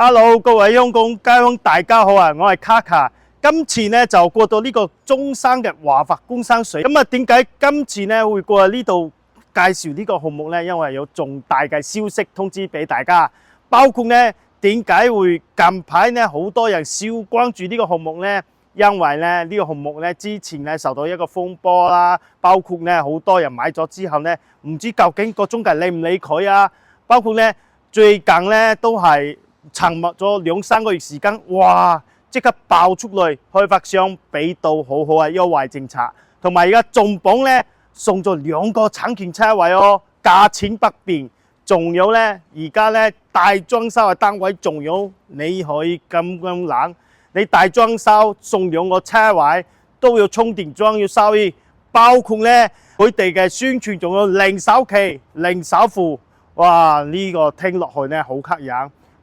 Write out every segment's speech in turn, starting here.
Hello， 各位香港街坊大家好啊！我係 Kaka， 今次呢就過到呢個中山嘅華發工商水。咁啊，點解今次呢會過嚟呢度介紹呢個項目呢？因為有重大嘅消息通知俾大家，包括呢點解會近排呢好多人少關注呢個項目呢？因為呢個項目呢之前呢受到一個風波啦，包括呢好多人買咗之後呢，唔知究竟個中介理唔理佢啊？包括呢最近呢都係沉默咗2-3個月時間，哇！即刻爆出嚟，開發商俾到好好嘅優惠政策，同埋而家重磅呢送咗2個產權車位哦，價錢不變。仲有呢，而家呢大裝修嘅單位，仲有你可以咁冷，你大裝修送2個車位，都要充電樁要收益，包括呢佢哋嘅宣傳仲有零首期、零首付，哇！呢個聽落去呢好吸引。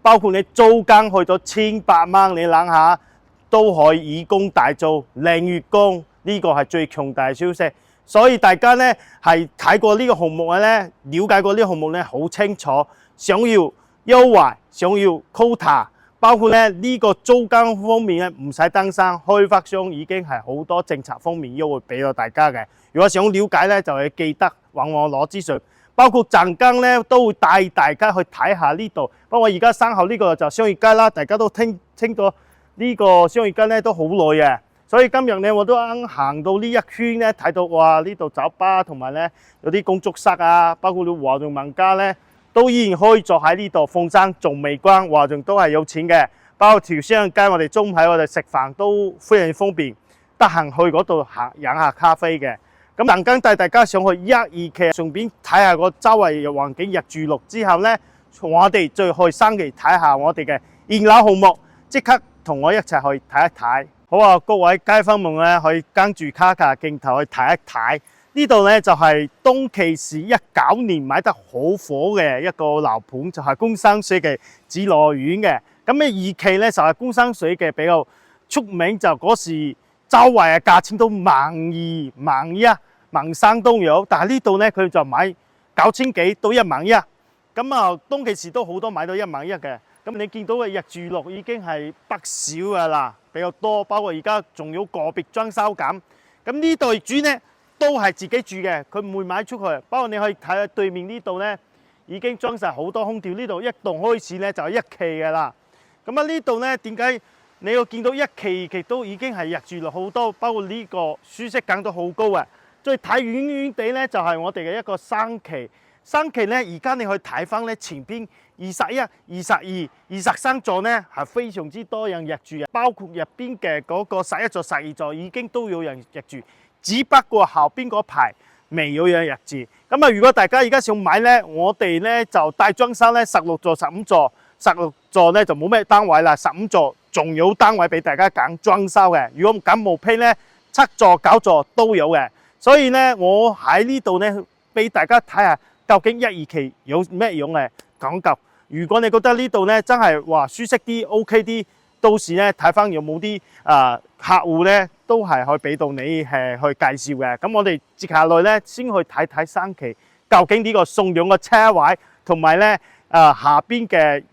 包括你租金去到1800蚊，你諗下都可以以工代租，零月供，呢個係最強大嘅消息。所以大家呢係睇過呢個項目嘅呢，了解過呢個項目呢，好清楚，想要優惠，想要 quota， 包括呢個租金方面呢唔使擔心，開發商已經係好多政策方面優惠俾到大家嘅。如果想了解呢，就係記得揾我攞資訊。包括陣間咧都會帶大家去睇下呢度。不過我而家身後呢個就商業街啦，大家都聽咗呢個商業街咧都好耐嘅，所以今日咧我都啱行到呢一圈咧，睇到哇呢度酒吧同埋咧有啲工作室啊，包括啲華潤萬家咧都依然開咗喺呢度，放生仲未關，華潤都係有錢嘅。包括條商業街，我哋中午喺我哋食飯都非常方便，得閒去嗰度飲下咖啡嘅。咁陣間帶大家上去1、2期，順便睇下個周圍嘅環境入住錄之後呢，我哋再去新期睇下我哋嘅現樓項目，即刻同我一齊去睇一睇。好啊，各位街坊們呢，可以跟住Kaka鏡頭去睇一睇。呢度呢，就係東圻市19年買得好火嘅一個樓盤，就係工商水嘅紫羅苑嘅。咁呢2期呢，就係工商水嘅比較出名，就嗰時周圍嘅價錢都12000、11000、13000都有，但係呢度呢，佢就買9000幾到11000。咁啊，東圻市都好多買到11000嘅。咁你見到嘅入住率已經係不少㗎啦，比較多，包括而家仲有個別裝修緊。咁呢度主呢都係自己住嘅，佢唔會買出去。包括你可以睇下對面呢度呢，已經裝晒好多空調，呢度一棟開始呢，就係1期㗎啦。咁啊呢度呢，點解你要見到1期2期都已經係入住率好多，包括呢個舒適感都好高啊！再睇遠遠地呢，就係我哋嘅一個3期。3期呢，而家你去睇翻呢，前邊21、22、23座呢係非常之多人入住嘅，包括入邊嘅嗰個11座、12座已經都有人入住，只不過後邊嗰排未有人入住。咁啊，如果大家而家想買呢，我哋呢就大裝修呢16座、15座、16座呢就冇咩單位啦，15座仲有單位俾大家揀裝修嘅。如果揀毛坯呢，7座、9座都有嘅。所以呢，我喺呢度呢俾大家睇下究竟1、2期有咩樣嘅講究。如果你覺得呢度呢真係話舒適啲、OK 啲，到時呢睇翻有冇啲客戶呢都係可以俾到你去介紹嘅。咁我哋接下來呢先去睇睇3期究竟呢個送2個車位同埋呢下邊嘅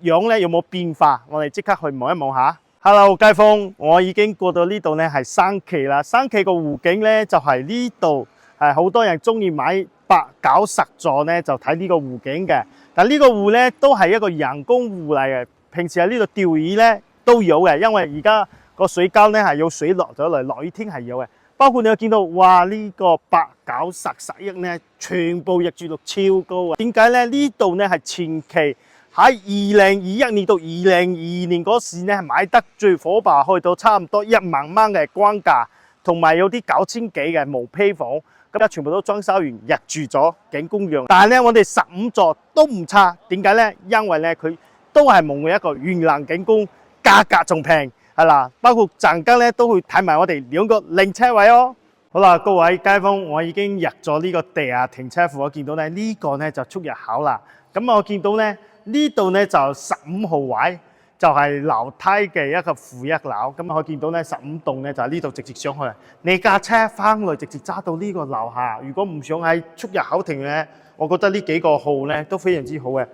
樣呢有冇變化，我哋即刻去望一望下。Hello 街坊，我已經過到呢度呢係3期啦。3期個湖景呢就係呢度，係好多人中意買8、9、10座呢就睇呢個湖景嘅。但呢個湖呢都係一個人工湖嚟嘅，平時喺呢度釣魚呢都有嘅，因為而家個水溝呢係有水落咗嚟，落雨天係有嘅。包括你有見到，哇！呢個8、9、10、11呢全部入住率超高啊！點解呢？呢度呢係前期喺2021年到2022年嗰時呢買得最火爆，去到差唔多10000蚊嘅官價，同埋有啲9000幾嘅毛坯房，咁而家全部都裝修完入住咗景觀樣。但係呢，我哋15座都唔差，點解呢？因為呢，佢都係蒙嘅一個園林景觀，價格仲平。係啦，包括陣間咧都會睇埋我哋2個零車位哦。好啦，各位街坊，我已經入咗呢個地下停車庫，我見到咧呢個咧就出入口啦。咁我見到咧呢度咧就15號位，就係樓梯嘅一個負1樓。咁我見到咧15棟咧就喺呢度直接上去。你架車翻嚟直接揸到呢個樓下。如果唔想喺出入口停咧，我覺得呢幾個號咧都非常之好嘅。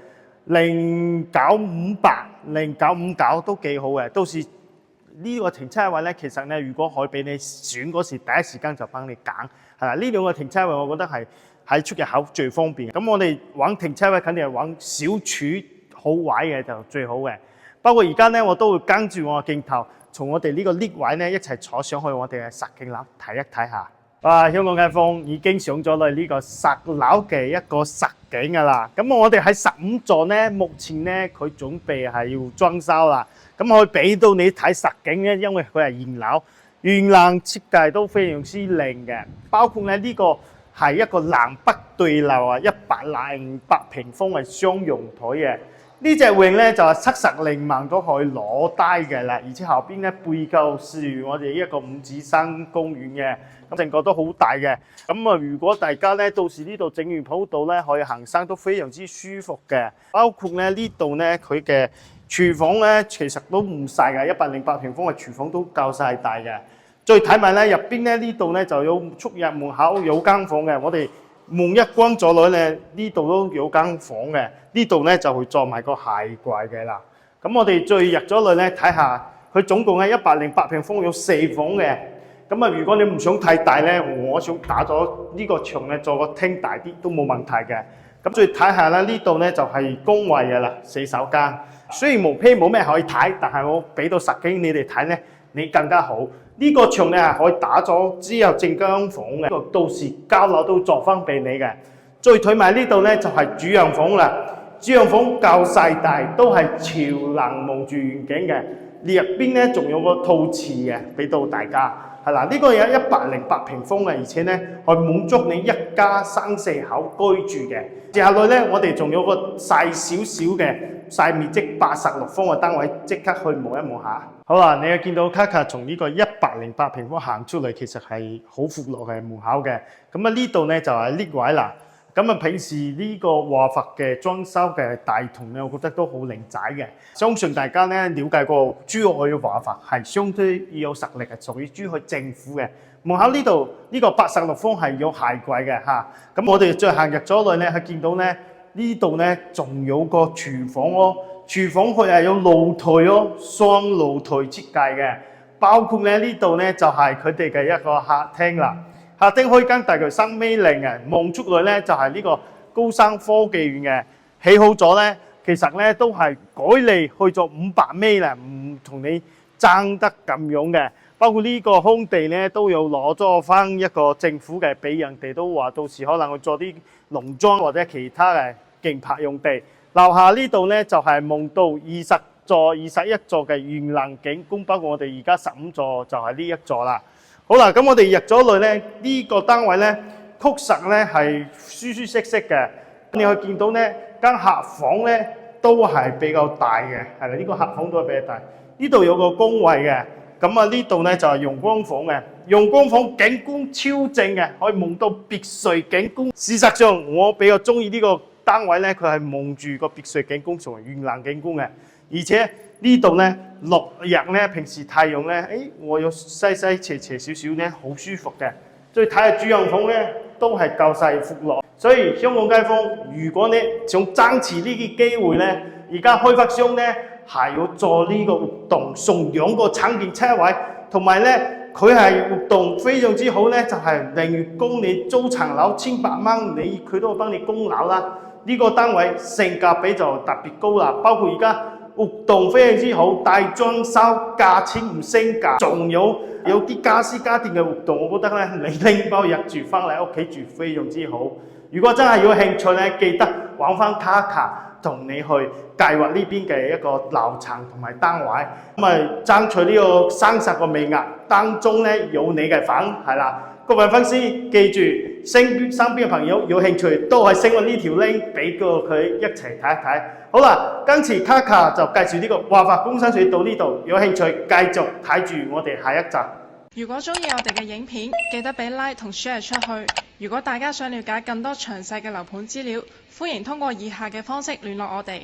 0958、0959都幾好嘅。到時呢個停車位咧，其實咧，如果可以俾你選嗰時，第一時間就幫你揀，係啦。呢兩個停車位，我覺得係喺出入口最方便。咁我哋揾停車位，肯定係揾小處好位嘅就最好嘅。不過而家咧，我都會跟住我嘅鏡頭，從我哋呢個 lift 位咧一齊坐上去我哋嘅實景樓睇一睇下。哇！香港街坊已經上咗嚟呢個實樓嘅一個實景㗎啦。咁我哋喺15座咧，目前咧佢準備係要裝修啦。咁可以俾到你睇實景咧，因為佢係現樓，園廊設計都非常之靚嘅。包括咧呢個係一個南北對流啊，108平方嘅雙陽台嘅。呢隻泳咧就係70萬都可以攞低嘅啦，而且後邊咧背構是我哋一個五指山公園嘅，咁成個都好大嘅。咁啊，如果大家咧到時呢度整完鋪道咧，可以行山都非常之舒服嘅。包括咧呢度咧佢嘅廚房咧其實都唔細嘅，108平方嘅廚房都夠晒大嘅。再睇埋咧入邊咧呢度咧就有出入門口有間房嘅，我哋門一關咗落咧，呢度都有間房嘅，呢度咧就會裝埋個鞋櫃嘅啦。咁我哋再入咗去咧睇下，佢總共係108平方有4房嘅。咁啊，如果你唔想太大咧，我想打咗呢個牆咧做個廳大啲都冇問題嘅。咁再睇下啦，呢度咧就係公衞嘅啦，洗手間。雖然毛坯冇咩可以睇，但係我俾到實景你哋睇咧，你更加好。呢個牆咧係可以打咗之後正間房嘅，到時交樓都作翻俾你嘅。再睇埋呢度咧就係主陽房啦，主陽房夠細大，都係朝南望住遠景嘅。入邊咧仲有個套池嘅，俾到大家係啦。呢個有108平方嘅，而且咧可以滿足你一家3、4口居住嘅。接下來咧，我哋仲有個細少少嘅細面積86方嘅單位，即刻去望一望下。好啦，你又見到卡卡從呢個108平方行出嚟，其實係好闊落嘅門口嘅。咁啊呢度咧就係 lift 位啦。咁啊平時呢個華發嘅裝修嘅大堂咧，我覺得都好靚仔嘅。相信大家咧了解過珠海嘅華發係相對有實力嘅，屬於珠海政府嘅。門口呢度呢個86方係有鞋櫃嘅嚇。咁我哋再行入咗去咧，係見到咧呢度咧仲有個廚房咯。廚房佢係有露台咯，雙露台設計嘅，包括咧呢度咧就係佢哋嘅一個客廳啦。客廳開間大概3米零嘅，望出去咧就係呢個高山科技園嘅。起好咗咧，其實咧都係改利去咗500米啦，唔同你爭得咁樣嘅。包括呢個空地咧都有攞咗翻一個政府嘅，俾人哋都話到時可能去做啲農莊或者其他嘅競拍用地。樓下呢度咧就係望到20座、21座嘅園廊景觀，包括我哋而家15座就係呢一座啦。好啦，咁我哋入咗去咧，呢個單位咧確實咧係舒舒適適嘅。你可以見到咧間客房咧都係比較大嘅，係啦，呢個客房都係比較大。呢度有個公衞嘅，咁啊呢度咧就係陽光房嘅。陽光房景觀超正嘅，可以望到別墅景觀。事實上，我比較中意呢個單位咧，佢係望住個別墅景觀同埋園廊景觀嘅，而且呢度咧落日咧，平時太陽咧，我有西斜少少咧，好舒服嘅。再睇下主陽房咧，都係夠細闊落。所以香港街坊，如果你想爭持呢啲機會咧，而家開發商咧係要做呢個活動，送2個充電車位，同埋咧佢係活動非常之好咧，就係例如供你租層樓1800蚊，佢都會幫你供樓啦。呢個單位性價比就特別高啦，包括而家活動非常之好，大裝修價錢唔升價，仲有啲家私家電嘅活動，我覺得咧你拎包入住翻嚟屋企住非常之好。如果真係有興趣咧，記得揾翻卡卡同你去計劃呢邊嘅一個樓層同埋單位，咁啊爭取呢個30個名額當中咧有你嘅份，係啦。各位粉絲記住，身邊嘅朋友有興趣都係 send 我呢條 link 俾佢一齊睇一睇。好啦，今次卡卡就介紹呢個華發工商水到呢度，有興趣繼續睇住我哋下一集。如果中意我哋嘅影片，記得俾 like 同 share 出去。如果大家想了解更多詳細嘅樓盤資料，歡迎通過以下嘅方式聯絡我哋。